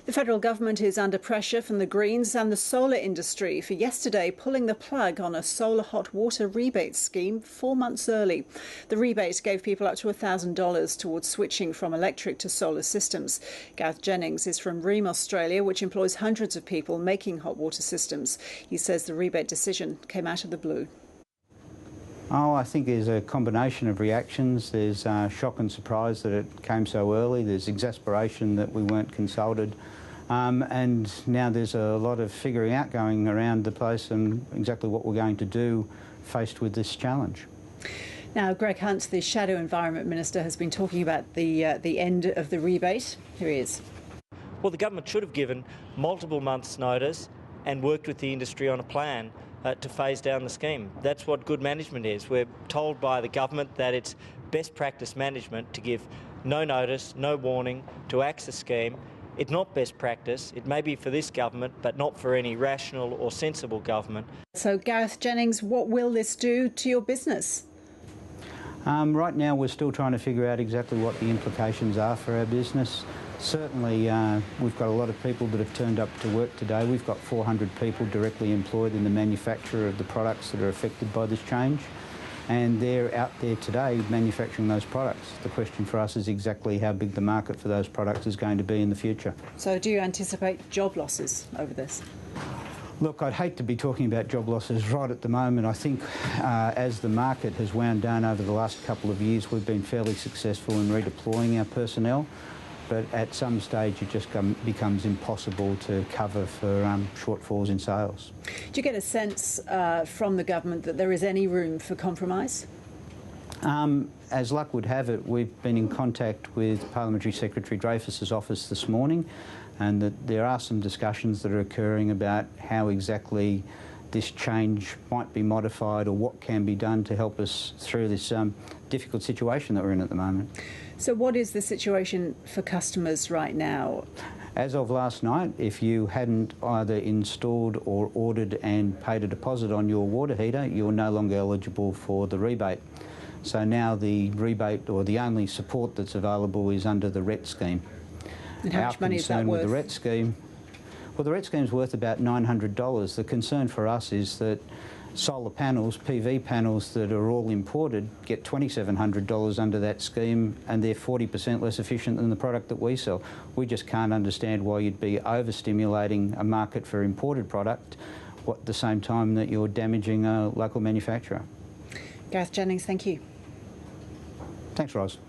The federal government is under pressure from the Greens and the solar industry for yesterday pulling the plug on a solar hot water rebate scheme 4 months early. The rebate gave people up to $1,000 towards switching from electric to solar systems. Gareth Jennings is from Rheem, Australia, which employs hundreds of people making hot water systems. He says the rebate decision came out of the blue. Oh, I think there's a combination of reactions. There's shock and surprise that it came so early. There's exasperation that we weren't consulted. And now there's a lot of figuring out going around the place and exactly what we're going to do faced with this challenge. Now, Greg Hunt, the Shadow Environment Minister, has been talking about the end of the rebate. Here he is. Well, the government should have given multiple months' notice and worked with the industry on a plan to phase down the scheme. That's what good management is. We're told by the government that it's best practice management to give no notice, no warning, to axe the scheme. It's not best practice. It may be for this government, but not for any rational or sensible government. So, Gareth Jennings, what will this do to your business? Right now we're still trying to figure out exactly what the implications are for our business. Certainly we've got a lot of people that have turned up to work today. We've got 400 people directly employed in the manufacture of the products that are affected by this change, and they're out there today manufacturing those products. The question for us is exactly how big the market for those products is going to be in the future. So do you anticipate job losses over this? Look, I'd hate to be talking about job losses right at the moment. I think as the market has wound down over the last couple of years, we've been fairly successful in redeploying our personnel. But at some stage it just becomes impossible to cover for shortfalls in sales. Do you get a sense from the government that there is any room for compromise? As luck would have it, we've been in contact with Parliamentary Secretary Dreyfus's office this morning, and that there are some discussions that are occurring about how exactly this change might be modified or what can be done to help us through this difficult situation that we're in at the moment. So what is the situation for customers right now? As of last night, if you hadn't either installed or ordered and paid a deposit on your water heater, you're no longer eligible for the rebate. So now the rebate, or the only support that's available, is under the RET scheme. And how much money is that worth? With the RET scheme, well, the RET scheme is worth about $900. The concern for us is that solar panels, PV panels that are all imported, get $2,700 under that scheme, and they're 40% less efficient than the product that we sell. We just can't understand why you'd be overstimulating a market for imported product at the same time that you're damaging a local manufacturer. Gareth Jennings, thank you. Thanks, Ros.